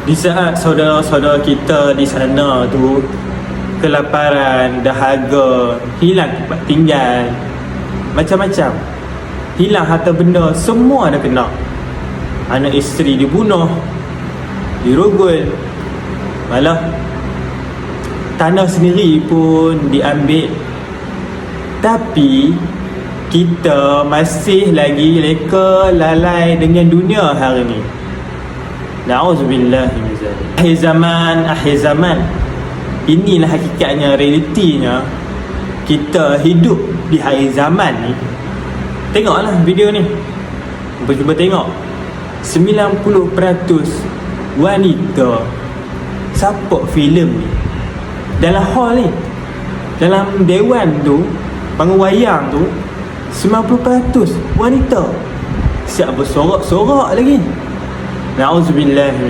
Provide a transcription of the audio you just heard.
Di saat saudara-saudara kita di sana tu kelaparan, dahaga, hilang tempat tinggal, macam-macam, hilang harta benda, semua dah kena. Anak isteri dibunuh, dirogol, malah tanah sendiri pun diambil. Tapi kita masih lagi leka lalai dengan dunia hari ni. Na'udzubillah min zalik. Akhir zaman. Inilah hakikatnya, realitinya. Kita hidup di akhir zaman ni. Tengoklah video ni. Cuba tengok. 90% wanita support filem ni. Dalam hall ni, dalam dewan tu, panggung wayang tu, 90% wanita. Siap bersorak-sorak lagi. Na'udzubillah.